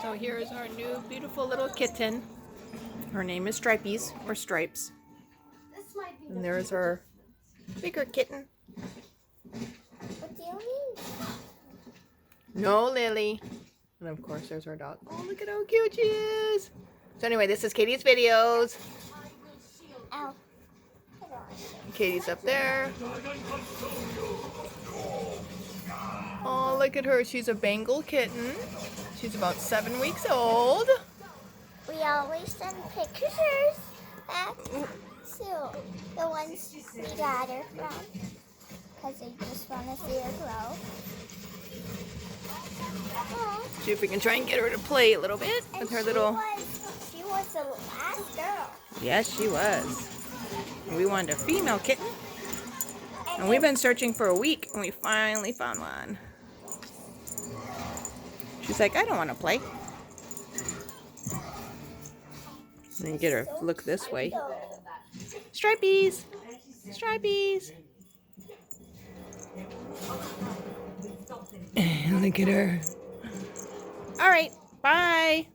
So here's our new beautiful little kitten. Her name is Stripies, or Stripes. And there's our bigger kitten. What do you mean? No, Lily. And of course there's our dog. Oh, look at how cute she is. So anyway, this is Katie's videos. Ow. Katie's up there. Oh, look at her. She's a bangle kitten. She's about 7 weeks old. We always send pictures back to the ones we got her from, because they just want to see her grow. Aww. See if we can try and get her to play a little bit with her little... She was the last girl. Yes, she was. We wanted a female kitten. And we've been searching for a week, and we finally found one. She's like, I don't want to play. Then you get her to look this way. Stripies! Stripies! Look at her. Alright, bye!